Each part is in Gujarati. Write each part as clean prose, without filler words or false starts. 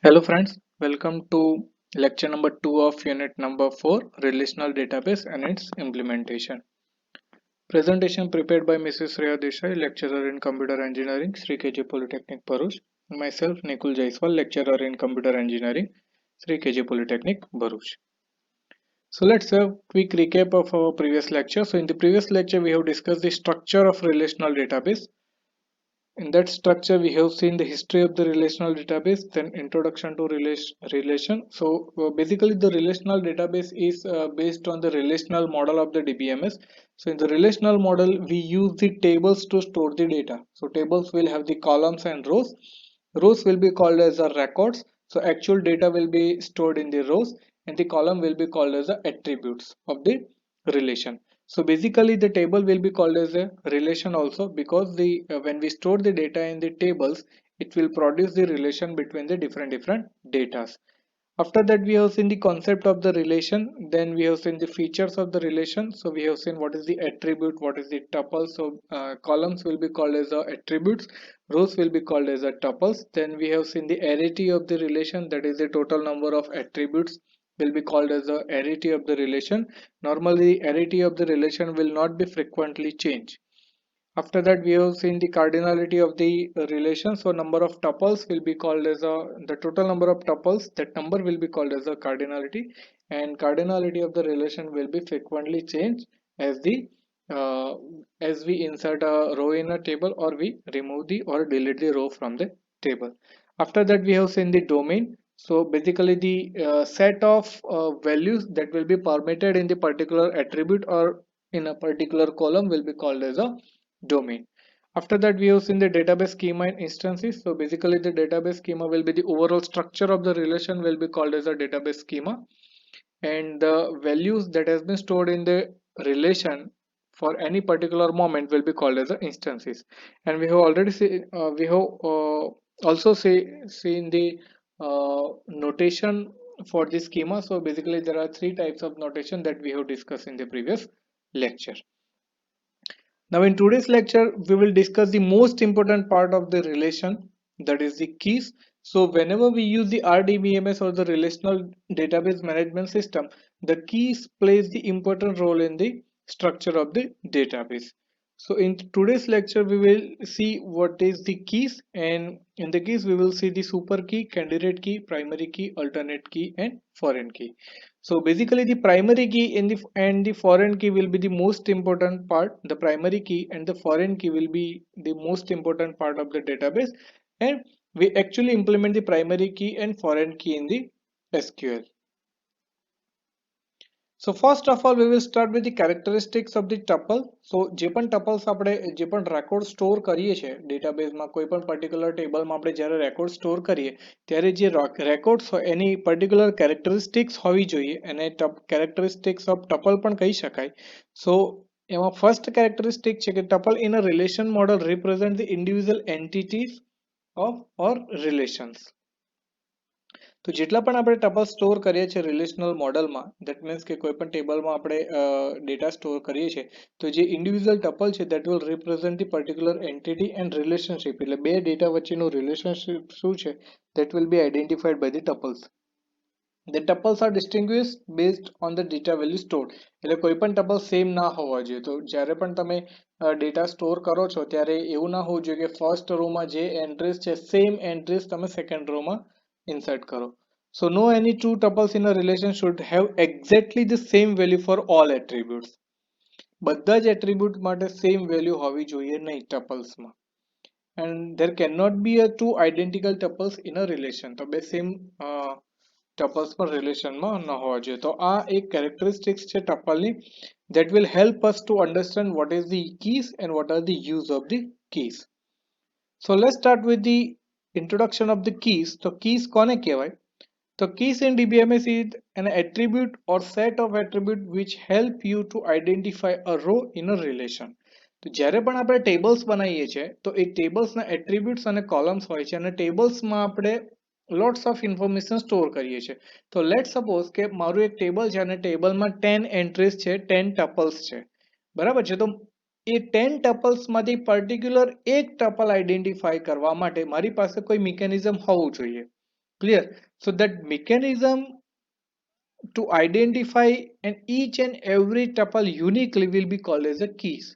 Hello friends, welcome to lecture number 2 of unit number 4, Relational Database and its Implementation. Presentation prepared by Mrs. Shreya Desai, lecturer in Computer Engineering, Sri KJ Polytechnic Bharuch, and myself Nikul Jaiswal, lecturer in Computer Engineering, Sri KJ Polytechnic Bharuch. So let's have a quick recap of our previous lecture. So in the previous lecture we have discussed the structure of relational database. In that structure, we have seen the history of the relational database, then introduction to relation. So basically, the relational database is based on the relational model of the DBMS. So in the relational model, we use the tables to store the data. So tables will have the columns and rows. Rows will be called as the records. So actual data will be stored in the rows, and the column will be called as the attributes of the relation. So basically the table will be called as a relation also, because the when we store the data in the tables, it will produce the relation between the different datas. After that, we have seen the concept of the relation, then we have seen the features of the relation. So we have seen what is the attribute, what is the tuple. So columns will be called as the attributes, rows will be called as the tuples. Then we have seen the arity of the relation, that is the total number of attributes will be called as the arity of the relation. Normally the arity of the relation will not be frequently changed. After that, we have seen the cardinality of the relation. So number of tuples will be called as the total number of tuples. That number will be called as a cardinality, and cardinality of the relation will be frequently changed as the uh, as we insert a row in a table, or we remove the or delete the row from the table. After that, we have seen the domain. So basically the set of values that will be permitted in the particular attribute or in a particular column will be called as a domain. After that, we have seen the database schema and instances. So basically the database schema will be the overall structure of the relation will be called as a database schema, and the values that has been stored in the relation for any particular moment will be called as the instances. And we have already we have also seen the notation for the schema. So basically there are three types of notation that we have discussed in the previous lecture. Now in today's lecture, we will discuss the most important part of the relation, that is the keys. So whenever we use the RDBMS or the relational database management system, the keys plays the important role in the structure of the database. So in today's lecture, we will see what is the keys, and in the keys we will see the super key, candidate key, primary key, alternate key, and foreign key. So basically the primary key and the foreign key will be the most important part. The primary key and the foreign key will be the most important part of the database, and we actually implement the primary key and foreign key in the SQL. So first of all, we will start with the characteristics of the tuple. So જે પણ tuples આપણે જે પણ record store કરીએ છે ડેટાબેઝમાં, કોઈ પણ particular ટેબલમાં આપણે જ્યારે record store કરીએ ત્યારે જે records હોય એની particular characteristics હોવી જોઈએ, એને characteristics of tuple પણ કહી શકાય. So એમાં first characteristic છે કે tuple in a relation model represent the individual entities of or relations. તો જેટલા પણ આપણે ટપલ સ્ટોર કરીએ છીએ રિલેશનલ મોડલમાં, દેટ મીન્સ કે કોઈ પણ ટેબલમાં આપણે ડેટા સ્ટોર કરીએ છીએ, તો જે ઇન્ડિવિજ્યુઅલ ટપલ છે that will represent the particular entity and relationship, એટલે બે ડેટા વચ્ચેનું રિલેશનશિપ શું છે that will be identified by the tuples. The tuples are distinguished based on the data value stored. એટલે કોઈ પણ ટપલ સેમ ના હોવા જોઈએ. તો જ્યારે પણ તમે ડેટા સ્ટોર કરો છો ત્યારે એવું ના હોવું જોઈએ કે ફર્સ્ટ રોમાં જે એન્ટ્રીઝ છે સેમ એન્ટ્રીઝ તમે second રોમાં insert karo. So no any two tuples in a relation should have exactly the same value for all attributes. બધા જ attribute માટે same value હોવી જોઈએ નહીં tuples માં, and there cannot be a two identical tuples in a relation. તો બે same tuples પર રિલેશનમાં ન હોવા જોઈએ. તો આ એક characteristics છે tuple ની, that will help us to understand what is the keys and what are the use of the keys. So let's start with the introduction of the keys. તો keys કોને કહેવાય? So keys in DBMS is an attribute or set of attribute which help you to identify a row in a relation. તો જ્યારે પણ આપણે tables બનાવીએ છીએ તો એ tablesના attributes અને columns હોય છે, અને tablesમાં આપણે lots of information store કરીએ છીએ. તો let's suppose કે મારું એક table છે અને ટેબલમાં 10 entries છે, 10 tuples છે, બરાબર છે. તો એ 10 tuples માંથી particular એક tuple identify કરવા માટે મારી પાસે કોઈ mechanism હોવું જોઈએ. Clear? So that mechanism to identify and each and every tuple uniquely will be called as a keys.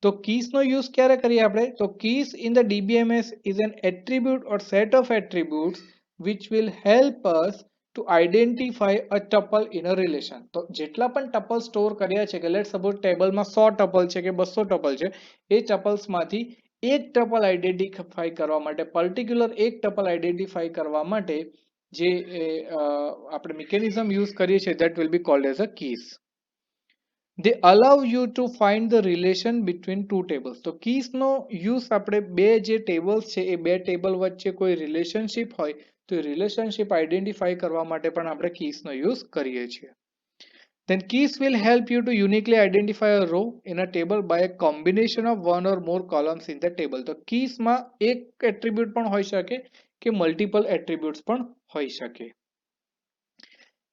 તો keys નો use ક્યારે કરીએ આપણે? તો keys in the DBMS is an attribute or set of attributes which will help us to identify a tuple in a relation. તો જેટલા પણ tuple store કર્યા છે કે let's suppose ટેબલમાં 100 tuple છે કે 200 tuple છે, એ tuples માંથી એક tuple identify કરવા માટે, particular એક tuple identify કરવા માટે જે આપણે mechanism use કરીએ છીએ that will be called as a keys. They allow you to find the relation between two tables. તો keys નો use આપણે બે જે tables છે એ બે table વચ્ચે કોઈ relationship હોય તો એ relationship identify કરવા માટે પણ આપણે keys નો use કરીએ છીએ. Then keys will help you to uniquely identify a row in a table by a combination of one or more columns in the table. તો keys માં એક attribute પણ હોઈ શકે કે multiple attributes પણ હોઈ શકે.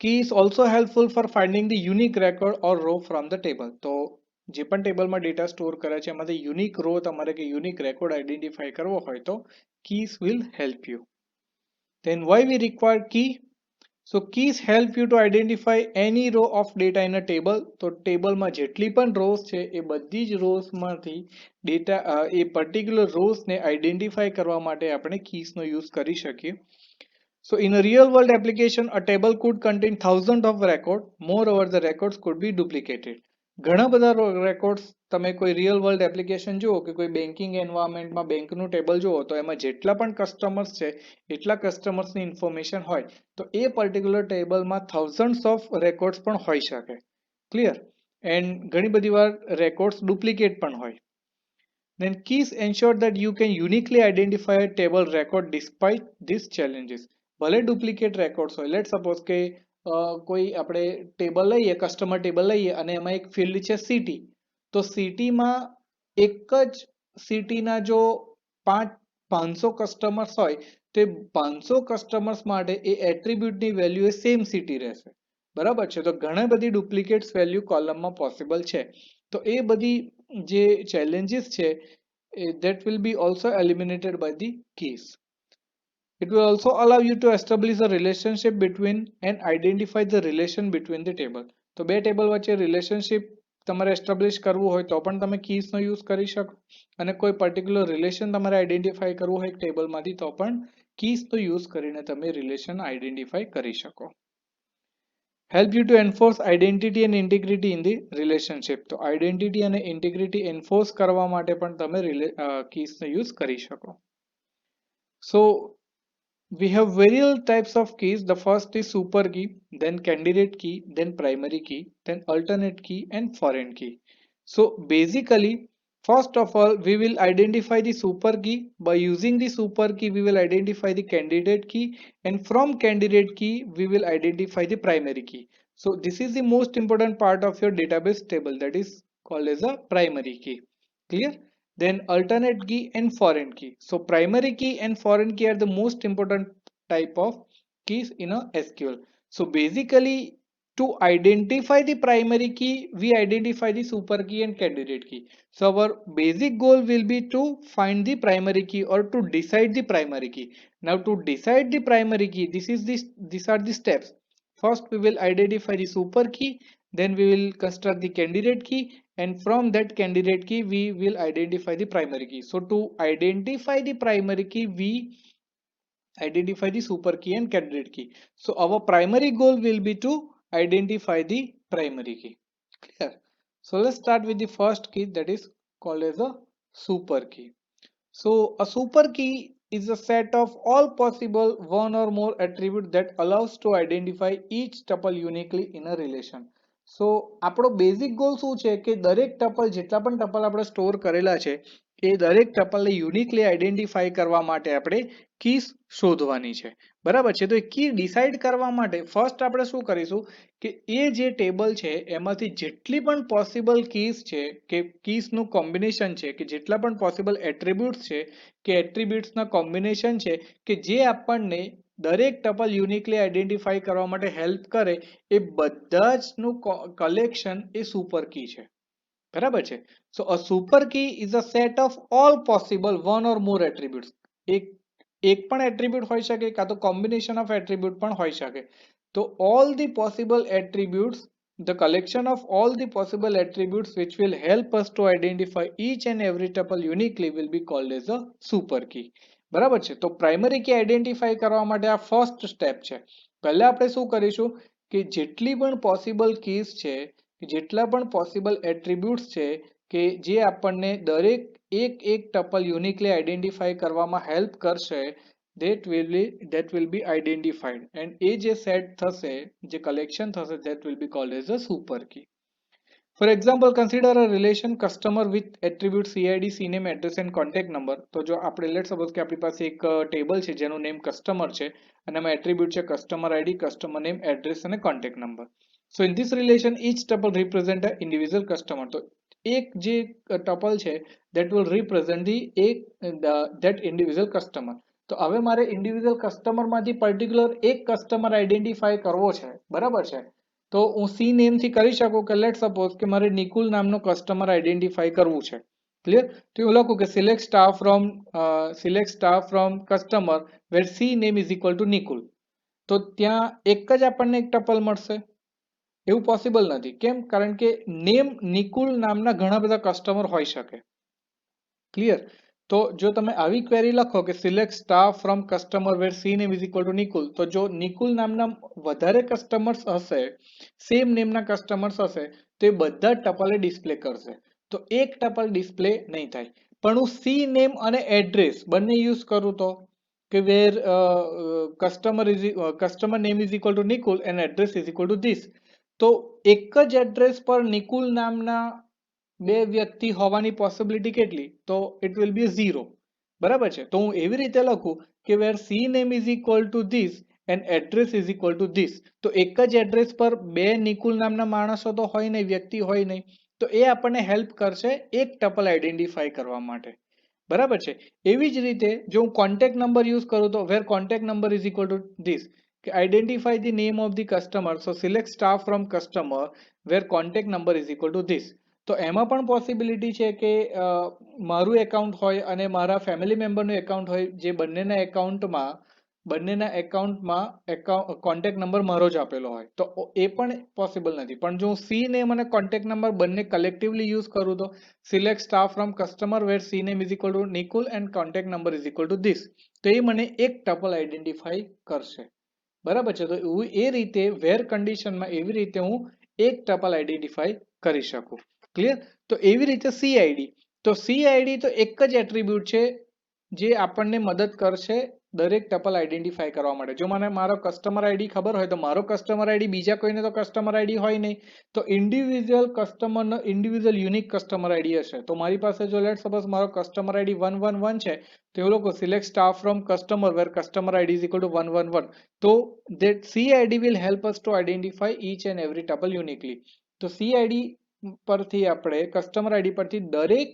Key is also helpful for finding the unique record or row from the table. તો જે પણ ટેબલમાં ડેટા સ્ટોર કરે છે એમાંથી યુનિક રો તમારે કે યુનિક રેકોર્ડ આઈડેન્ટિફાઈ કરવો હોય તો keys will help you. Then why we require key? So keys help you to identify any row of data in a table. તો ટેબલમાં જેટલી પણ રોઝ છે એ બધી જ રોઝ માંથી ડેટા એ પર્ટિક્યુલર રોઝ ને આઈડેન્ટિફાઈ કરવા માટે આપણે keys નો યુઝ કરી શકીએ. So in a real world application, a table could contain thousands of records. Moreover, the records could be duplicated. ઘણા બધા રેકોર્ડ્સ તમે કોઈ રિયલ વર્લ્ડ એપ્લિકેશન જુઓ કે કોઈ બેન્કિંગ એન્વાયરમેન્ટમાં બેંકનું ટેબલ જુઓ તો એમાં જેટલા પણ કસ્ટમર્સ છે એટલા કસ્ટમર્સની ઇન્ફોર્મેશન હોય તો એ પર્ટિક્યુલર ટેબલમાં થાઉઝન્ડ્સ ઓફ રેકોર્ડ્સ પણ હોઈ શકે. ક્લિયર? એન્ડ ઘણી બધી વાર રેકોર્ડ્સ ડુપ્લિકેટ પણ હોય. Then keys ensure that you can uniquely identify a table record despite these challenges. ભલે ડુપ્લિકેટ રેકોર્ડ્સ હોય, લેટ સપોઝ કે કોઈ આપણે ટેબલ લઈએ, કસ્ટમર ટેબલ લઈએ અને એમાં એક ફિલ્ડ છે સિટી, તો સિટીમાં એક જ સિટીના જો 500 કસ્ટમર્સ હોય તો 500 કસ્ટમર્સ માટે એ એટ્રીબ્યુટની વેલ્યુ એ સેમ સિટી રહેશે. બરાબર છે? તો ઘણા બધી ડુપ્લિકેટ્સ વેલ્યુ કોલમમાં પોસિબલ છે. તો એ બધી જે challenges છે that will be also eliminated by the keys. It will also allow you to establish a relationship between and identify the relation between the table. તો બે ટેબલ વચ્ચે રિલેશનશિપ તમારે એસ્ટાબ્લિશ કરવું હોય તો પણ તમે keys નો યુઝ કરી શકો અને કોઈ પર્ટિક્યુલર રિલેશન તમારે આઈડેન્ટિફાઈ કરવું હોય ટેબલમાંથી તો પણ keys નો યુઝ કરીને તમે રિલેશન આઈડેન્ટિફાઈ કરી શકો. Help you to enforce identity and integrity in the relationship. તો identity અને integrity enforce કરવા માટે પણ તમે keys નો યુઝ કરી શકો. So we have various types of keys. The first is super key, then candidate key, then primary key, then alternate key and foreign key. So basically, first of all, we will identify the super key. By using the super key, we will identify the candidate key, and from candidate key, we will identify the primary key. So this is the most important part of your database table, that is called as a primary key. Clear? Then alternate key and foreign key. So primary key and foreign key are the most important type of keys in a SQL. So basically, to identify the primary key, we identify the super key and candidate key. So our basic goal will be to find the primary key or to decide the primary key. Now to decide the primary key, these are the steps. First we will identify the super key, then we will construct the candidate key, and from that candidate key we will identify the primary key. So to identify the primary key, we identify the super key and candidate key. So our primary goal will be to identify the primary key. Clear? So let's start with the first key, that is called as a super key. So a super key is a set of all possible one or more attributes that allows to identify each tuple uniquely in a relation. So આપણો બેઝિક ગોલ શું છે કે દરેક ટપલ જેટલા પણ ટપલ આપણે સ્ટોર કરેલા છે એ દરેક ટપલને યુનિકલી આઈડેન્ટિફાઈ કરવા માટે આપણે કીઝ શોધવાની છે. બરાબર છે? તો એ કી ડિસાઇડ કરવા માટે ફર્સ્ટ આપણે શું કરીશું કે એ જે ટેબલ છે એમાંથી જેટલી પણ પોસિબલ કીઝ છે કે કીઝનું કોમ્બિનેશન છે કે જેટલા પણ પોસિબલ એટ્રીબ્યુટ્સ છે કે એટ્રીબ્યુટ્સના કોમ્બિનેશન છે કે જે આપણને દરેક ટપલ યુનિકલી આઈડેન્ટિફાઈ કરવા માટે હેલ્પ કરે એ બધા જનું કલેક્શન એ સુપર કી છે. બરાબર છે? So a super key is a set of all possible one or more attributes. એક પણ એટ્રીબ્યુટ હોઈ શકે કાં તો કોમ્બિનેશન ઓફ એટ્રીબ્યુટ પણ હોઈ શકે. તો all the possible attributes, the collection of all the possible attributes which will help us to identify each and every tuple uniquely will be called as a super key. બરાબર છે. તો પ્રાઇમરી કી આઈડેન્ટિફાઈ કરવા માટે આ ફર્સ્ટ સ્ટેપ છે. પહેલા આપણે શું કરીશું કે જેટલી પણ પોસિબલ કીઝ છે, જેટલા પણ પોસિબલ એટ્રીબ્યુટ્સ છે કે જે આપણને દરેક એક ટપલ યુનિકલી આઈડેન્ટિફાઈ કરવામાં હેલ્પ કરશે, that will be identified, and એ જે સેટ થશે, જે કલેક્શન થશે, that will be called as a super key. For example, consider a relation customer with attribute CID, CNAME, address and contact number. તો જો આપણે let's suppose કે આપણી પાસે એક ટેબલ છે જેનું નેમ કસ્ટમર છે અને એમાં એટ્રીબ્યુટ છે customer ID, customer name, address અને contact number. So in this relation each tuple represent an individual customer. તો એક જે ટપલ છે that will represent that individual customer. તો હવે મારે ઇન્ડિવિજ્યુઅલ કસ્ટમર માંથી પર્ટિક્યુલર એક કસ્ટમર આઈડેન્ટિફાઈ કરવો છે, બરાબર છે. તો હું સી નેમ થી કરી શકું કે લેટ સપોઝ કે મારે નિકુલ નામનો કસ્ટમર આઈડેન્ટિફાઈ કરવું છે. ક્લિયર? તો હું લખું કે select star from customer where C name is equal to Nikul. તો ત્યાં એક જ આપણને એક ટપલ મળશે? એવું પોસિબલ નથી. કેમ? કારણ કે નેમ નિકુલ નામના ઘણા બધા કસ્ટમર હોઈ શકે. ક્લિયર? તો જો તમે આવી ક્વેરી લખો કે select star from customer where C name is equal to Nikul, તો જો નિકુલ નામના વધારે કસ્ટમર્સ હશે, સેમ નેમના કસ્ટમર્સ હશે, તો એ બધા ટપલે ડિસ્પ્લે કરશે. તો એક ટપલ ડિસ્પ્લે નહીં થાય. પણ હું સી નેમ અને એડ્રેસ બંને યુઝ કરું તો કે where customer name is equal to Nikul and address is equal to this. તો એક જ એડ્રેસ પર નિકુલ નામના બે વ્યક્તિ હોવાની પોસિબિલિટી કેટલી? તો ઇટ વિલ બી 0. બરાબર છે. તો હું એવી રીતે લખું કે where C name is equal to this and address is equal to this. તો એક જ એડ્રેસ પર બે નિકુલ નામના માણસો તો હોય નહીં, વ્યક્તિ હોય નહીં. તો એ આપણને હેલ્પ કરશે એક ટપલ આઈડેન્ટિફાઈ કરવા માટે. બરાબર છે. એવી જ રીતે જો હું કોન્ટેક્ટ નંબર યુઝ કરું તો where contact number is equal to this, કે identify the name of the customer, so select star from customer where contact number is equal to this. તો એમાં પણ પોસિબિલિટી છે કે મારું એકાઉન્ટ હોય અને મારા ફેમિલી મેમ્બરનું એકાઉન્ટ હોય, જે બંનેના એકાઉન્ટમાં કોન્ટેક્ટ નંબર મારો જ આપેલો હોય, તો એ પણ પોસિબલ નથી. પણ જો હું સી નેમ અને કોન્ટેક્ટ નંબર બંને કલેક્ટિવલી યુઝ કરું તો select star from customer where C name is equal to Nikul and contact number is equal to this, તો એ મને એક ટપલ આઈડેન્ટિફાઈ કરશે. બરાબર છે. તો હું એ રીતે વેર કન્ડિશનમાં એવી રીતે હું એક ટપલ આઈડેન્ટિફાઈ કરી શકું. ક્લિયર? તો એવી રીતે CID, તો CID તો એક જ એટ્રીબ્યુટ છે જે આપણને મદદ કરશે દરેક ટપલ આઈડેન્ટિફાઈ કરવા માટે. જો મને મારો કસ્ટમર આઈડી ખબર હોય તો મારો કસ્ટમર આઈડી બીજા કોઈને તો કસ્ટમર આઈડી હોય નહીં, તો ઇન્ડિવિજ્યુઅલ કસ્ટમરનો ઇન્ડિવિજ્યુઅલ યુનિક કસ્ટમર આઈડી હશે. તો મારી પાસે જો લેટ સપોઝ મારો કસ્ટમર આઈડી 111 છે, તો એ લોકો select star from customer where customer ID is equal to 111. તો that CID will help us to identify each and every tuple uniquely. તો CID પરથી આપણે કસ્ટમર આઈડી પરથી દરેક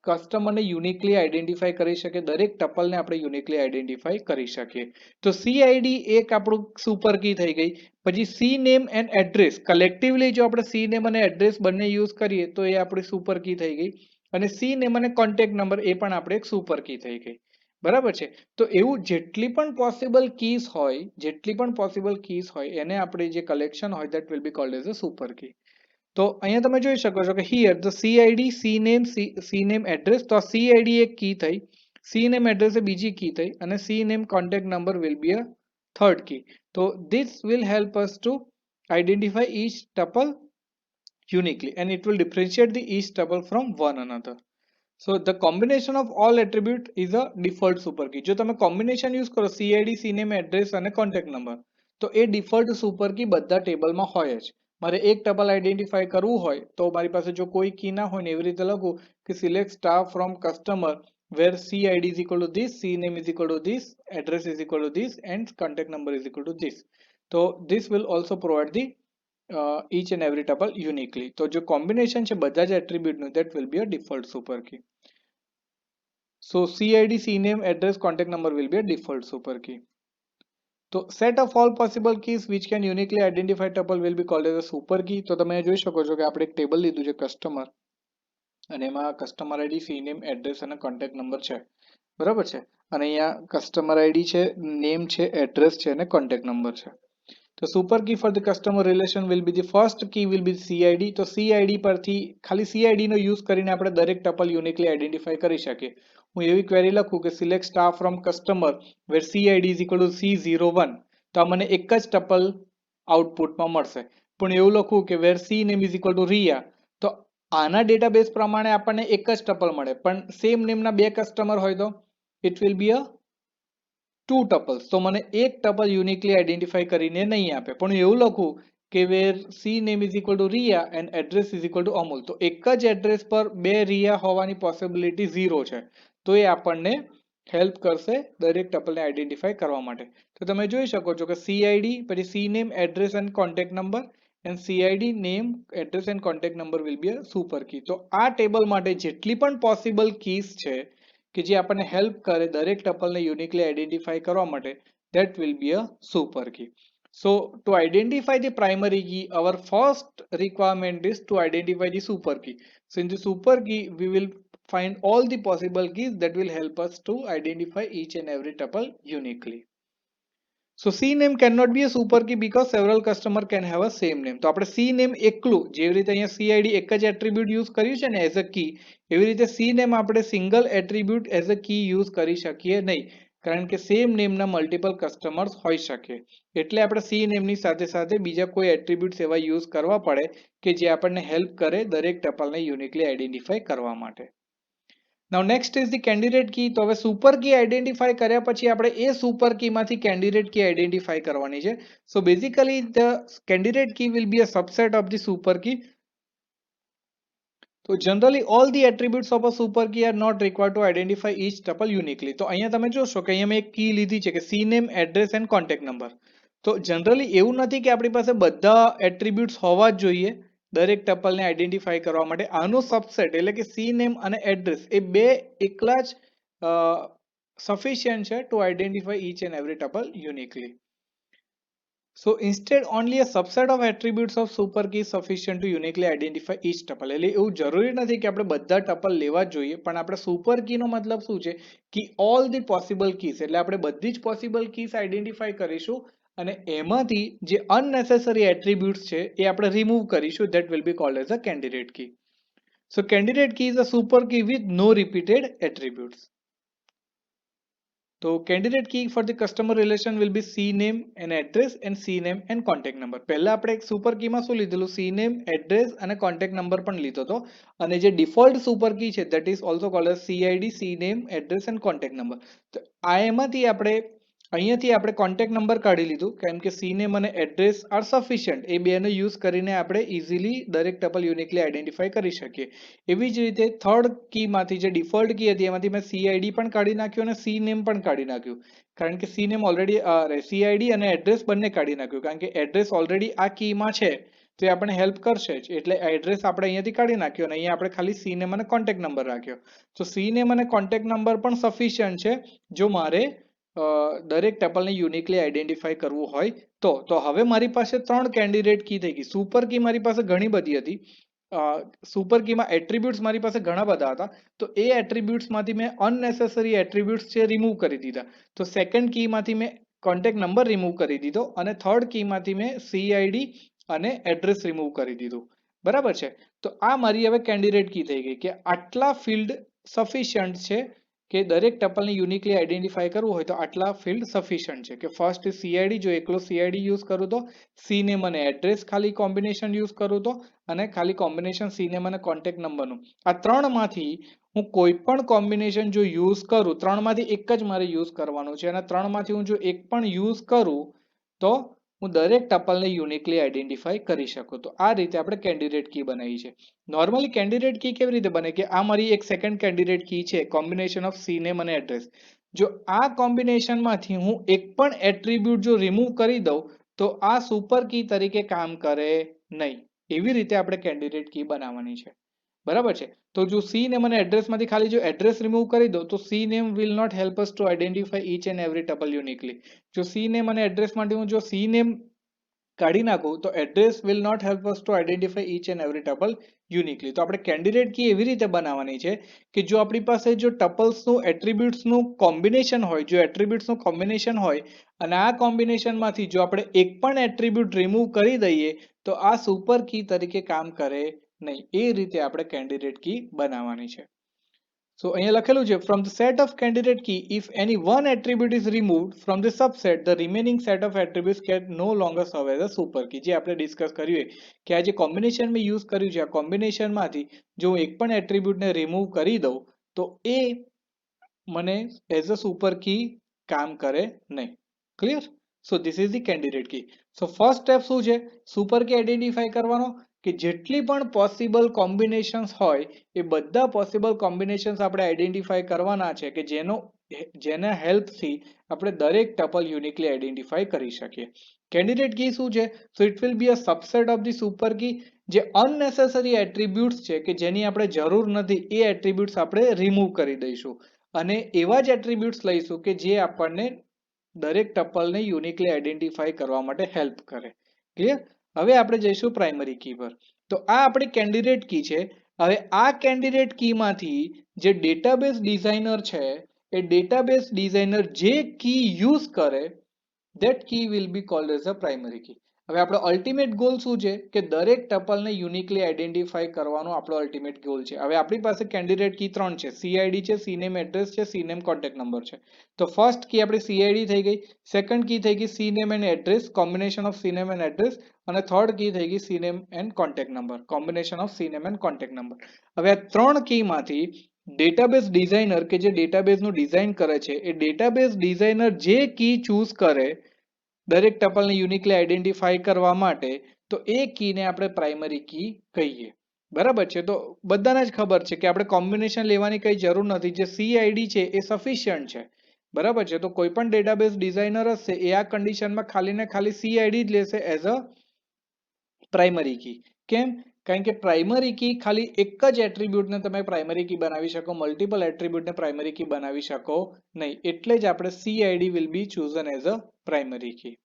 કસ્ટમરને યુનિકલી આઈડેન્ટિફાઈ કરી શકીએ, દરેક ટપલને આપણે યુનિકલી આઈડેન્ટિફાઈ કરી શકીએ. તો CID એક આપણું સુપર કી થઈ ગઈ. પછી C name and address collectively જો આપણે સી નેમ અને એડ્રેસ બંને યુઝ કરીએ તો એ આપણી સુપર કી થઈ ગઈ. અને સી નેમ અને કોન્ટેક્ટ નંબર એ પણ આપણે એક સુપર કી થઈ ગઈ. બરાબર છે. તો એવું જેટલી પણ પોસિબલ કીઝ હોય એને આપણે જે કલેક્શન હોય that will be called as a super key. તો અહીંયા તમે જોઈ શકો છો કે here the CID, CNAME, address, તો CID એક કી થઈ, CNAME address એ બીજી કી થઈ અને CNAME contact number will be a third key. તો this will help us to identify each tuple uniquely and it will differentiate the each tuple from one another. So the combination of all attribute is a default super key. જો તમે combination use કરો CID, CNAME, address અને contact number, તો એ default super key બધા ટેબલમાં હોય જ. મારે એક ટપલ આઈડેન્ટિફાઈ કરવું હોય તો મારી પાસે જો કોઈ કી ના હોય ને એવી રીતે લખું કે select star from customer where CID is equal to this, CNAME is equal to this, address is equal to this and contact number is equal to this. So this will also provide the each and every tuple uniquely. તો જો કોમ્બિનેશન છે બધા જ એટ્રીબ્યુટનું that will be a default super key. So CID, CNAME, address, contact number will be a default super key. તો set of all possible keys which can uniquely identify tuple will be called as a super key. તો તમે જોઈ શકો છો કે આપણે એક ટેબલ લીધું છે કસ્ટમર અને એમાં કસ્ટમર આઈડી, CNAME, એડ્રેસ અને કોન્ટેક્ટ નંબર છે. બરાબર છે. અને અહીંયા કસ્ટમર આઈડી છે, નેમ છે, એડ્રેસ છે અને કોન્ટેક્ટ નંબર છે. તો super key for the customer relation will be the first key will be CID. તો CID પરથી ખાલી CID નો યુઝ કરીને આપણે દરેક ટપલ યુનિકલી આઈડેન્ટિફાઈ કરી શકીએ. હું એવી ક્વેરી લખું કે select staff from customer where CID is equal to C01, તો આ મને એક જ ટપલ આઉટપુટમાં મળશે. પણ એવું લખું કે where C name is equal to Riya, તો આના ડેટાબેઝ પ્રમાણે આપણને એક જ ટપલ મળે, પણ સેમ નેમના બે કસ્ટમર હોય તો it will be a two tuples. તો મને એક ટપલ યુનિકલી આઈડેન્ટિફાઈ કરીને નહીં આપે. પણ એવું લખું કે where C name is equal to Riya and address is equal to Amul, તો એક જ એડ્રેસ પર બે રિયા હોવાની પોસિબિલિટી 0 છે. તો એ આપણને હેલ્પ કરશે દરેક ટપલને આઈડેન્ટિફાઈ કરવા માટે. તો તમે જોઈ શકો છો કે CID પછી C name address and contact number and CID name address and contact number will be a super key. તો આ ટેબલ માટે જેટલી પણ પોસિબલ કીઝ છે કે જે આપણને હેલ્પ કરે દરેક ટપલને યુનિકલી આઈડેન્ટિફાઈ કરવા માટે, that will be a super key. So to identify the primary key, our first requirement is to identify the super key. So in the super key we will find all the possible keys that will help us to identify each and every tuple uniquely. So CNAME cannot be a super key because several customer can have a same name. તો આપણે CNAME એકલું જેવી રીતે અહીંયા CID એક જ એટ્રીબ્યુટ યુઝ કર્યું છે ને એઝ અ કી, એવી રીતે CNAME આપણે single attribute as a key use કરી શકીએ નહીં, કારણ કે સેમ નેમના મલ્ટિપલ કસ્ટમર્સ હોઈ શકે. એટલે આપણે CNAME ની સાથે સાથે બીજા કોઈ એટ્રીબ્યુટ્સ એવા યુઝ કરવા પડે કે જે આપણને હેલ્પ કરે દરેક ટપલને યુનિકલી આઈડેન્ટિફાઈ કરવા માટે. Now next is the candidate key. તો હવે સુપર કી આઈડેન્ટિફાઈ કર્યા પછી આપણે એ સુપર કી માંથી કેન્ડિડેટ કી આઈડેન્ટિફાઈ કરવાની છે. So basically the candidate key will be a subset of the super key. So generally all the attributes of a super key are not required to identify each tuple uniquely. તો અહીંયા તમે જોશો કે અહીંયા મેં એક કી લીધી છે કે CNAME, address and contact number. તો જનરલી એવું નથી કે આપણી પાસે બધા એટ્રીબ્યુટ્સ હોવા જ જોઈએ દરેક ટપલને આઈડેન્ટિફાઈ કરવા માટે. આનો સબસેટ એટલે કે CNAME અને એડ્રેસ એ બે એકલા જ sufficient છે to identify each and every tuple uniquely. So instead only a subset of attributes of super key is sufficient to uniquely identify each tuple. એટલે એવું જરૂરી નથી કે આપણે બધા ટપલ લેવા જ જોઈએ, પણ આપણે સુપર કી નો મતલબ શું છે કે all the possible keys, એટલે આપણે બધી જ possible keys આઈડેન્ટિફાઈ કરીશું અને એમાંથી જે unnecessary attributes છે એ આપણે remove કરીશું. that will be called as a candidate key. So candidate key is a super key with no repeated attributes. So candidate key for the customer relation will be CNAME and address and CNAME and contact number. પહેલા આપણે એક સુપર કી માં શું લીધેલું, CNAME, એડ્રેસ અને કોન્ટેક્ટ નંબર પણ લીધો હતો, અને જે ડિફોલ્ટ સુપર કી છે that is also called as CID, CNAME, address and contact number. તો આ એમાંથી આપણે અહીંયાથી આપણે કોન્ટેક્ટ નંબર કાઢી લીધું કેમ કે CNAME અને એડ્રેસ આર સફિશિયન્ટ, એ બેનો યુઝ કરીને આપણે ઇઝીલી દરેક ટપલ યુનિકલી આઈડેન્ટિફાઈ કરી શકીએ. એવી જ રીતે થર્ડ કી માંથી જે ડિફોલ્ટ કી હતી એમાંથી મેં CID પણ કાઢી નાખ્યું અને CNAME પણ કાઢી નાખ્યું, કારણ કે CNAME ઓલરેડી CID અને એડ્રેસ બંને કાઢી નાખ્યું, કારણ કે એડ્રેસ ઓલરેડી આ કીમાં છે તો એ આપણને હેલ્પ કરશે જ. એટલે એડ્રેસ આપણે અહીંયાથી કાઢી નાખ્યો અને અહીંયા આપણે ખાલી CNAME અને કોન્ટેક્ટ નંબર રાખ્યો. તો CNAME અને કોન્ટેક્ટ નંબર પણ સફિશિયન્ટ છે જો મારે દરેક ટપલને યુનિકલી આઈડેન્ટિફાઈ કરવું હોય તો હવે મારી પાસે 3 કેન્ડિડેટ કી થઈ ગઈ. સુપર કી મારી પાસે ઘણી બધી હતી, સુપર કીમાં એટ્રીબ્યુટ્સ મારી પાસે ઘણા બધા હતા, તો એ એટ્રીબ્યુટ્સ માંથી મેં અનનેસેસરી એટ્રીબ્યુટ્સ છે રિમૂવ કરી દીધા. તો સેકન્ડ કી માંથી મેં કોન્ટેક્ટ નંબર રિમૂવ કરી દીધો અને થર્ડ કી માંથી મેં CID અને એડ્રેસ રિમૂવ કરી દીધું. બરાબર છે. તો આ મારી હવે કેન્ડિડેટ કી થઈ ગઈ કે આટલા ફિલ્ડ સફિશિયન્ટ છે કે દરેક ટપલને યુનિકલી આઈડેન્ટિફાઈ કરવું હોય તો આટલા ફિલ્ડ સફિશિયન્ટ છે. કે ફર્સ્ટ CID, જો એકલો CID યુઝ કરું તો CNAME અને એડ્રેસ ખાલી કોમ્બિનેશન યુઝ કરું તો, અને ખાલી કોમ્બિનેશન CNAME અને કોન્ટેક્ટ નંબરનું. આ ત્રણમાંથી હું કોઈ પણ કોમ્બિનેશન જો યુઝ કરું, ત્રણમાંથી એક જ મારે યુઝ કરવાનું છે, અને ત્રણમાંથી હું જો એક પણ યુઝ કરું તો હું દરેક ટપલને યુનિકલી આઈડેન્ટિફાઈ કરી શકું. તો આ રીતે આપણે કેન્ડિડેટ કી બનાવી છે. નોર્મલી કેન્ડિડેટ કી કેવી રીતે બને કે આ મારી એક સેકન્ડ કેન્ડિડેટ કી છે, કોમ્બિનેશન ઓફ CNAME અને એડ્રેસ. જો આ કોમ્બિનેશનમાંથી હું એક પણ એટ્રીબ્યુટ જો રિમૂવ કરી દઉં તો આ સુપર કી તરીકે કામ કરે નહીં. એવી રીતે આપણે કેન્ડિડેટ કી બનાવવાની છે. બરાબર છે. તો જો CNAME અને એડ્રેસ માંથી ખાલી જો એડ્રેસ રિમૂવ કરી દો તો CNAME will not help us to identify each and every tuple uniquely. જો CNAME અને એડ્રેસ માટે હું જો CNAME કાઢી નાખું તો address will not help us to identify each and every tuple uniquely. તો આપણે કેન્ડિડેટ કી એવી રીતે બનાવવાની છે કે જો આપણી પાસે જો ટપલ્સનું એટ્રીબ્યુટ્સનું કોમ્બિનેશન હોય, જો એટ્રીબ્યુટ્સનું કોમ્બિનેશન હોય અને આ કોમ્બિનેશનમાંથી જો આપણે એક પણ એટ્રીબ્યુટ રિમૂવ કરી દઈએ તો આ સુપર કી તરીકે કામ કરે નહીં. એ રીતે આપણે કેન્ડિડેટ કી બનાવવાની છે. So અહીંયા લખેલું છે from the set of candidate key if any one attribute is removed from the subset the remaining set of attributes can no longer serve as a super key. જે આપણે ડિસ્કસ કર્યું કે આ જે કોમ્બિનેશન મેં યુઝ કર્યું છે આ કોમ્બિનેશનમાંથી જો હું એક પણ એટ્રીબ્યુટને રિમૂવ કરી દઉં તો એ મને એઝ અ સુપર કી કામ કરે નહીં. Clear? So this is the candidate key. So first step શું છે? સુપર કી આઈડેન્ટિફાઈ કરવાનો કે જેટલી પણ પોસિબલ કોમ્બિનેશન્સ હોય એ બધા પોસિબલ કોમ્બિનેશન્સ આપણે આઈડેન્ટિફાઈ કરવાના છે કે જેના હેલ્પથી આપણે દરેક ટપલ યુનિકલી આઈડેન્ટિફાઈ કરી શકીએ. કેન્ડિડેટ કી શું છે? So it will be a subset of the super key. જે અનનેસેસરી એટ્રીબ્યુટ્સ છે કે જેની આપણે જરૂર નથી એ એટ્રીબ્યુટ્સ આપણે રિમૂવ કરી દઈશું અને એવા જ એટ્રીબ્યુટ્સ લઈશું કે જે આપણને દરેક ટપલને યુનિકલી આઈડેન્ટિફાઈ કરવા માટે હેલ્પ કરે. ક્લિયર? હવે આપણે જઈશું પ્રાઇમરી કી પર. તો આ આપણી કેન્ડિડેટ કી છે. હવે આ કેન્ડિડેટ કી માંથી જે ડેટાબેઝ ડિઝાઇનર છે એ ડેટાબેઝ ડિઝાઇનર જે કી યુઝ કરે that key will be called as a primary key. હવે આપણો અલ્ટિમેટ ગોલ શું છે કે દરેક ટપલને યુનિકલી આઈડેન્ટિફાઈ કરવાનો આપણો અલ્ટિમેટ ગોલ છે. હવે આપણી પાસે કેન્ડિડેટ કી 3 છે, CID છે, CNAME એડ્રેસ છે, CNAME કોન્ટેક્ટ નંબર છે. તો ફર્સ્ટ કી આપણી CID થઈ ગઈ, સેકન્ડ કી થઈ ગઈ CNAME and address, combination of CNAME and address, અને થર્ડ કી થઈ ગઈ CNAME and contact number, combination of CNAME and contact number. હવે આ ત્રણ કી માંથી ડેટાબેઝ ડિઝાઇનર કે જે ડેટાબેઝનું ડિઝાઇન કરે છે એ ડેટાબેઝ ડિઝાઇનર જે કી ચૂઝ કરે દરેક ટપલને યુનિકલી આઈડેન્ટિફાઈ કરવા માટે તો એ કીને આપણે પ્રાઇમરી કી કહીએ. બરાબર છે? તો બધાને જ ખબર છે કે આપણે કોમ્બિનેશન લેવાની કઈ જરૂર નથી. જે CID છે એ સફિશિયન્ટ છે. બરાબર છે? તો કોઈ પણ ડેટાબેઝ ડિઝાઇનર હશે એ આ કન્ડિશનમાં ખાલી ને ખાલી CID જ લેશે એઝ અ પ્રાઇમરી કી. કેમ? કારણ કે પ્રાઇમરી કી ખાલી એક જ એટ્રીબ્યુટને તમે પ્રાઇમરી કી બનાવી શકો, મલ્ટિપલ એટ્રીબ્યુટને પ્રાઇમરી કી બનાવી શકો નહીં. એટલે જ આપણે CID will be chosen as a primary key.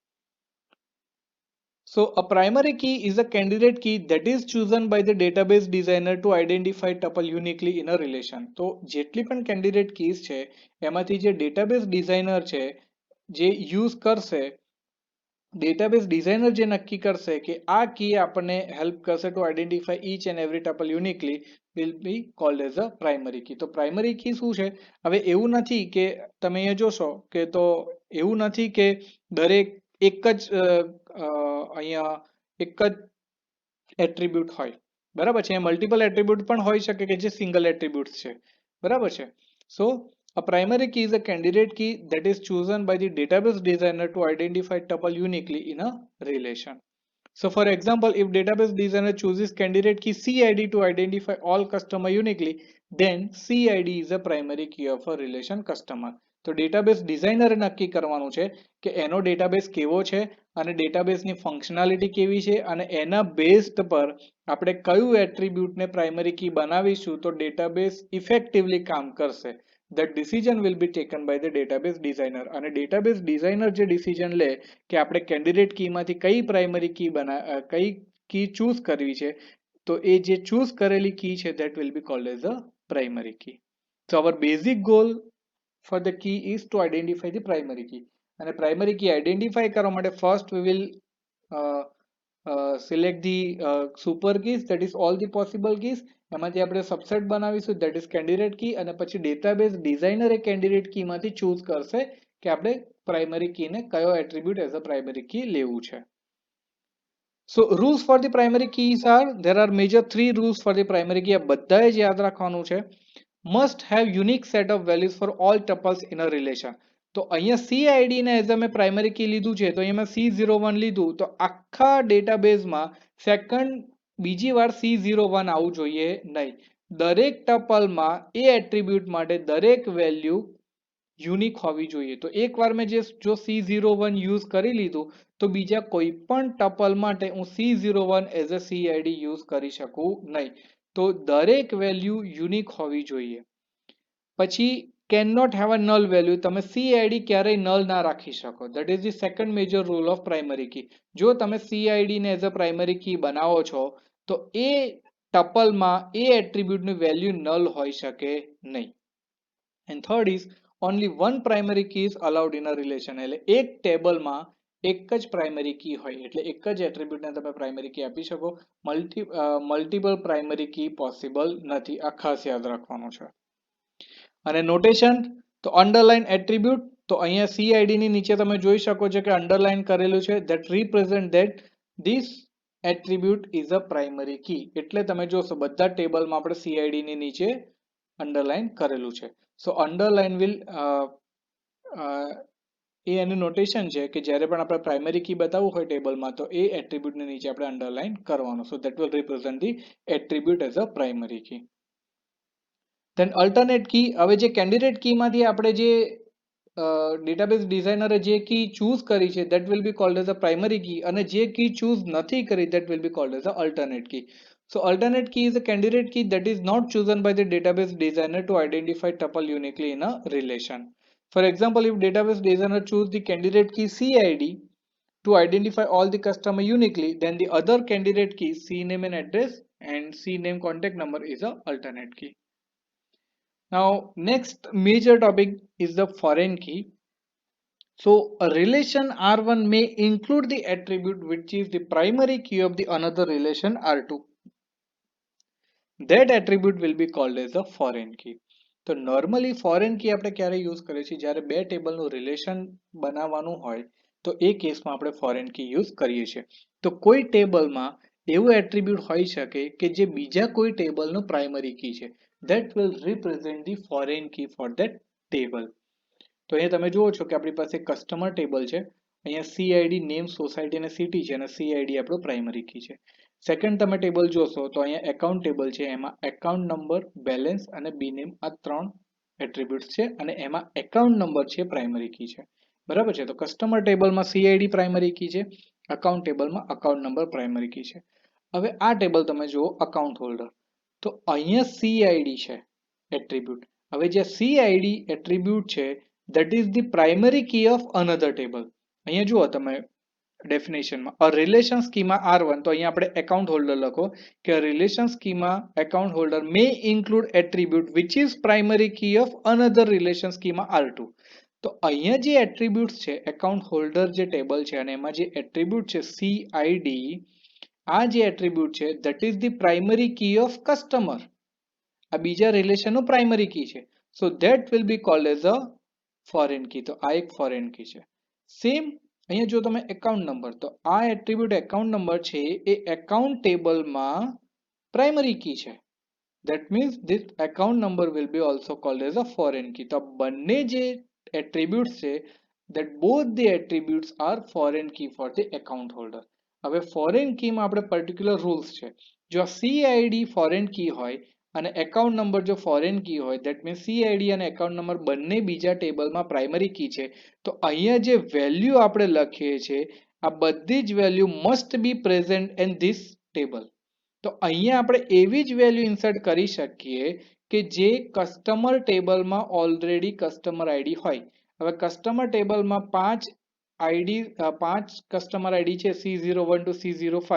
So a primary key is a candidate key that is chosen by the database designer to identify tuple uniquely in a relation. તો જેટલી પણ candidate keys છે એમાંથી જે database designer છે જે યુઝ કરશે, ડેટાબેઝ ડિઝાઇનર જે નક્કી કરશે કે આ કી આપણને હેલ્પ કરશે to identify each and every tuple uniquely will be called as a primary key. તો પ્રાઇમરી કી શું છે? હવે એવું નથી કે તમે અહીંયા જોશો કે તો એવું નથી કે દરેક એક જ અહીંયા એક જ એટ્રીબ્યુટ હોય. બરાબર છે? મલ્ટિપલ એટ્રીબ્યુટ પણ હોઈ શકે કે જે સિંગલ એટ્રીબ્યુટ છે. બરાબર છે? સો a primary key is a candidate key that is chosen by the database designer to identify tuple uniquely in a relation. So for example, if database designer chooses candidate key CID to identify all customer uniquely, then CID is a primary key of a relation customer. તો ડેટાબેઝ ડિઝાઇનરે નક્કી કરવાનું છે કે એનો ડેટાબેઝ કેવો છે અને ડેટાબેઝની ફંક્શનાલિટી કેવી છે અને એના બેઝડ પર આપણે કયું એટ્રીબ્યુટને પ્રાઇમરી કી બનાવીશું તો ડેટાબેઝ ઇફેક્ટિવલી કામ કરશે. That decision will be taken by the database designer. અને database designer જે decision લે કે આપણે કેન્ડિડેટ કીમાંથી કઈ પ્રાઇમરી કી કઈ કી ચૂઝ કરવી છે તો એ જે ચૂઝ કરેલી કી છે that will be called as a primary key. So our basic goal for the key is to identify the primary key. અને primary key identify કરવા માટે first we will select the super keys, that is all the possible keys. એમાંથી આપણે સબસેટ બનાવીશું that is candidate key અને પછી database designer એ candidate key માંથી choose કરશે કે આપણે primary key ને કયો attribute as a primary key લેવું છે. So rules for the primary keys are, there are major 3 rules for the primary key. આ બધાએ જ યાદ રાખવાનું છે. Must have unique set of values for all tuples in a relation. તો અહીંયા CID ને એઝ અમે પ્રાઇમરી કી લીધું છે તો અહીંયા C01 લીધું તો આખા ડેટાબેઝમાં સેકન્ડ બીજી વાર C01 આવવું જોઈએ નહીં. દરેક ટપલમાં એ એટ્રીબ્યુટ માટે દરેક વેલ્યુ યુનિક હોવી જોઈએ. તો એકવાર મેં જો C01 યુઝ કરી લીધું તો બીજા કોઈ પણ ટપલ માટે હું C01 as a CID use કરી શકું નહીં. તો દરેક વેલ્યુ યુનિક હોવી જોઈએ. પછી can not have a null value, તમે CID ક્યારેય નલ ના રાખી શકો. That is the second major rule of primary key. જો તમે CID ને એઝ અ પ્રાઇમરી કી બનાવો છો તો એ ટપલમાં એ એટ્રીબ્યુટની વેલ્યુ નલ હોઈ શકે નહીં. And third is only one primary key is allowed in a relation. એટલે એક ટેબલમાં એક જ પ્રાઇમરી કી હોય એટલે એક જ એટ્રીબ્યુટને તમે પ્રાઇમરી કી આપી શકો. મલ્ટિપલ પ્રાઇમરી કી પોસિબલ નથી. આ ખાસ યાદ રાખવાનું છે. અને નોટેશન તો અંડરલાઇન એટ્રીબ્યુટ, તો અહીંયા CID ની નીચે તમે જોઈ શકો છો કે અંડરલાઇન કરેલું છે that represent that this attribute is a primary key. એટલે તમે જોશો બધા ટેબલમાં આપણે CID ની નીચે અંડરલાઇન કરેલું છે. સો અંડરલાઇન વિલ એ એનું નોટેશન છે કે જ્યારે પણ આપણે પ્રાઇમરી કી બતાવવું હોય ટેબલમાં તો એ એટ્રીબ્યુટની નીચે આપણે અંડરલાઇન કરવાનું. સો that will represent the attribute as a primary key. Then alternate key, હવે જે કેન્ડિડેટ કીમાંથી આપણે જે ડેટાબેઝ ડિઝાઇનરે જે કી ચૂઝ કરી છે that will be called as a primary key અને જે કી ચૂઝ નથી કરી that will be called as a alternate key. So alternate key is a candidate key that is not chosen by the database designer to identify tuple uniquely in a relation. For example, if database designer choose the candidate key CID to identify all the customer uniquely, then the other candidate key CNAME and address and CNAME contact number is a alternate key. Now next major topic is the foreign key. So a relation R1 may include the attribute which is the primary key of the another relation R2. That attribute will be called as a foreign key. તો નોર્મલી ફોરેન કી આપણે ક્યારે યુઝ કરીએ છીએ જ્યારે બે ટેબલનું રિલેશન બનાવવાનું હોય તો એ કેસમાં આપણે ફોરેન કી યુઝ કરીએ છીએ. તો કોઈ ટેબલમાં એવું એટ્રીબ્યુટ હોઈ શકે કે જે બીજા કોઈ ટેબલનું પ્રાઇમરી કી છે. That will represent the foreign key for that table. તો અહીંયા તમે જુઓ છો કે આપણી પાસે કસ્ટમર ટેબલ છે. અહીંયા CID નેમ સોસાયટી અને સિટી છે અને CID આપણો પ્રાઇમરી કી છે. સેકન્ડ તમે ટેબલ જોશો તો અહીંયા એકાઉન્ટ ટેબલ છે. એમાં એકાઉન્ટ નંબર, બેલેન્સ અને બીનેમ આ ત્રણ એટ્રીબ્યુટ્સ છે અને એમાં એકાઉન્ટ નંબર છે પ્રાઇમરી કી છે. બરાબર છે. તો કસ્ટમર ટેબલમાં CID પ્રાઇમરી કી છે, અકાઉન્ટ ટેબલમાં અકાઉન્ટ નંબર પ્રાઇમરી કી છે. હવે આ ટેબલ તમે જુઓ અકાઉન્ટ હોલ્ડર, તો અહીંયા CID છે એટ્રીબ્યુટ. હવે જે CID એટ્રીબ્યુટ છે that is the primary key of another table. અહીંયા જુઓ તમે ડેફિનેશનમાં a relation schema R1, તો અહીંયા આપણે એકાઉન્ટ હોલ્ડર લખો કે relation schema account holder may include attribute which is primary key of another relation schema R2. તો અહીંયા જે એટ્રીબ્યુટ્સ છે એકાઉન્ટ હોલ્ડર જે ટેબલ છે અને એમાં જે એટ્રીબ્યુટ છે CID, આ જે એટ્રીબ્યુટ છે that is the primary key of customer. આ બીજા રિલેશનનું પ્રાઇમરી કી છે. So that will be called as a foreign key. તો આ એક foreign key છે. સેમ અહીંયા જો તમે એકાઉન્ટ નંબર, તો આ એટ્રીબ્યુટ એકાઉન્ટ નંબર છે એ એકાઉન્ટ ટેબલમાં પ્રાઇમરી કી છે. That means this account number will be also called as a foreign key. તો બંને જે એટ્રીબ્યુટ્સ છે that both the attributes are foreign key for the account holder. હવે foreign key માં આપણે particular rules છે. જો CID foreign key હોય અને એકાઉન્ટ નંબર જો ફોરેન કી હોય that means CID અને એકાઉન્ટ નંબર બંને બીજા ટેબલમાં પ્રાઇમરી કી છે. તો અહીંયા જે વેલ્યુ આપણે લખીએ છીએ આ બધી જ value must be present in this table. તો અહીંયા આપણે એવી જ વેલ્યુ ઇન્સર્ટ કરી શકીએ કે જે કસ્ટમર ટેબલમાં ઓલરેડી કસ્ટમર ID હોય. હવે કસ્ટમર ટેબલમાં 5 કસ્ટમર ID છે C01 to C05.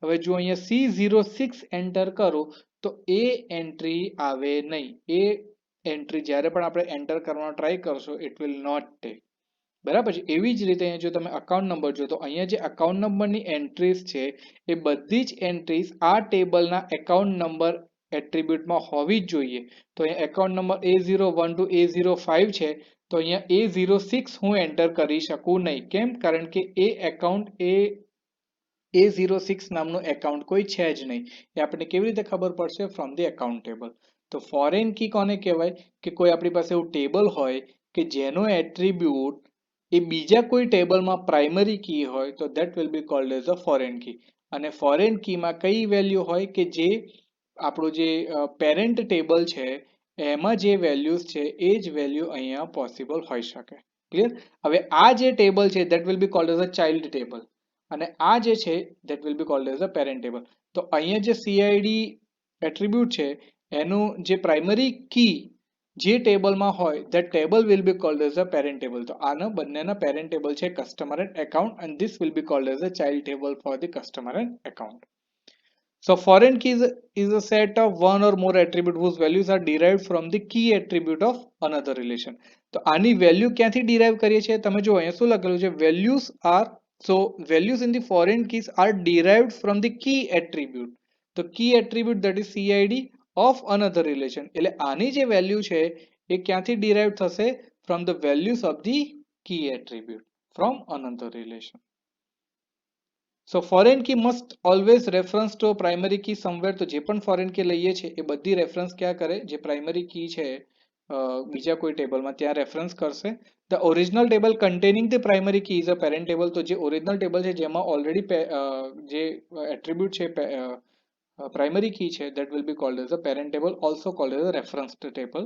હવે જો અહીંયા C06 એન્ટર કરો તો એ એન્ટ્રી આવે નહીં. એ એન્ટ્રી જ્યારે પણ આપણે એન્ટર કરવાનો ટ્રાય કરશો ઇટ વિલ નોટ ટેક. બરાબર છે. એવી જ રીતે અહીંયા જો તમે અકાઉન્ટ નંબર જો તો અહીંયા જે અકાઉન્ટ નંબરની એન્ટ્રીઝ છે એ બધી જ એન્ટ્રીઝ આ ટેબલના એકાઉન્ટ નંબર એટ્રીબ્યુટમાં હોવી જ જોઈએ. તો અહીંયા account number A01 to A05 છે તો અહીંયા A06 હું એન્ટર કરી શકું નહીં. કેમ? કારણ કે એ એકાઉન્ટ A06 નામનું એકાઉન્ટ કોઈ છે જ નહીં. એ આપણને કેવી રીતે ખબર પડશે? From the account table. તો ફોરેન કી કોને કહેવાય? કે કોઈ આપણી પાસે એવું ટેબલ હોય કે જેનો એટ્રીબ્યુટ એ બીજા કોઈ ટેબલમાં પ્રાઇમરી કી હોય તો that will be called as a foreign key. અને ફોરેન કીમાં કઈ વેલ્યુ હોય કે જે આપણું જે પેરેન્ટ ટેબલ છે એમાં જે વેલ્યુઝ છે એ જ વેલ્યુ અહીંયા પોસિબલ હોઈ શકે. ક્લિયર? હવે આ જે ટેબલ છે that will be called as a child table અને આ જે છે that will be called as a parent table. તો અહીંયા જે CID એટ્રીબ્યુટ છે એનું જે પ્રાઇમરી કી જે ટેબલમાં હોય that table will be called as a parent table. તો આનો બંનેના parent table છે customer and account and this will be called as a child table for the customer and account. So foreign key is a set of one or more attribute whose values are derived from the key attribute of another relation. તો આની વેલ્યુ ક્યાંથી derive કરીએ છીએ તમે જો અહીંયા શું લખેલું છે values are so values in the foreign keys are derived from the key attribute. તો key attribute that is CID of another relation. એટલે આની જે વેલ્યુ છે એ ક્યાંથી derive થશે from the values of the key attribute from another relation. So foreign key must always reference to a primary key somewhere. તો જે પણ foreign key લઈએ છે એ બધી reference ક્યાં કરે જે primary key છે બીજા કોઈ ટેબલમાં ત્યાં reference કરશે. The original table containing the primary key is a parent table. તો જે original table છે જેમાં already જે attribute છે primary key છે that will be called as a parent table, also called as a reference table.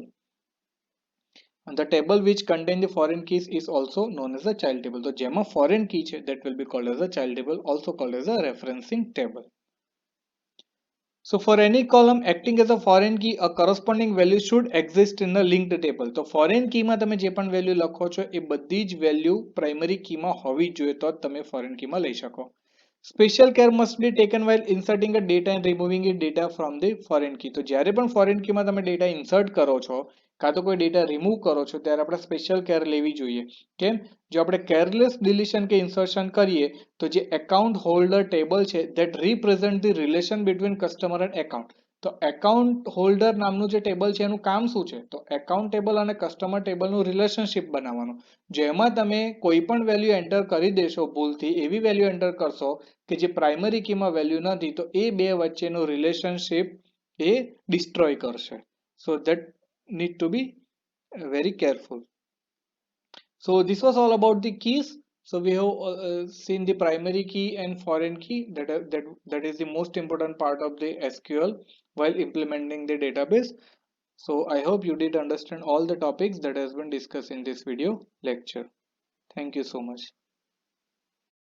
And the table which contain the foreign keys is also known as a child table. So જેમાં foreign key છે that will be called as a child table, also called as a referencing table. So for any column acting as a foreign key, a corresponding value should exist in a linked table. તો foreign key માં તમે જે પણ value લખો છો એ બધી જ value primary key માં હોવી જોઈએ તો જ તમે foreign key માં લઈ શકો. Special care must be taken while inserting a data and removing it data from the foreign key. તો જ્યારે પણ foreign key માં તમે data insert કરો છો કાં તો કોઈ ડેટા રિમૂવ કરો છો ત્યારે આપણે સ્પેશિયલ કેર લેવી જોઈએ. કેમ? જો આપણે કેરલેસ ડિલીશન કે ઇન્સર્શન કરીએ તો જે એકાઉન્ટ હોલ્ડર ટેબલ છે that represent the relation between customer and account. તો એકાઉન્ટ હોલ્ડર નામનું જે ટેબલ છે એનું કામ શું છે? તો એકાઉન્ટ ટેબલ અને કસ્ટમર ટેબલનું રિલેશનશિપ બનાવવાનું. જેમાં તમે કોઈ પણ વેલ્યુ એન્ટર કરી દેશો ભૂલથી એવી વેલ્યુ એન્ટર કરશો કે જે પ્રાઇમરી કીમાં વેલ્યુ નથી તો એ બે વચ્ચેનું રિલેશનશિપ એ ડિસ્ટ્રોય કરશે. So that need to be very careful. So this was all about the keys. So we have seen the primary key and foreign key that is the most important part of the SQL while implementing the database. So I hope you did understand all the topics that has been discussed in this video lecture. Thank you so much.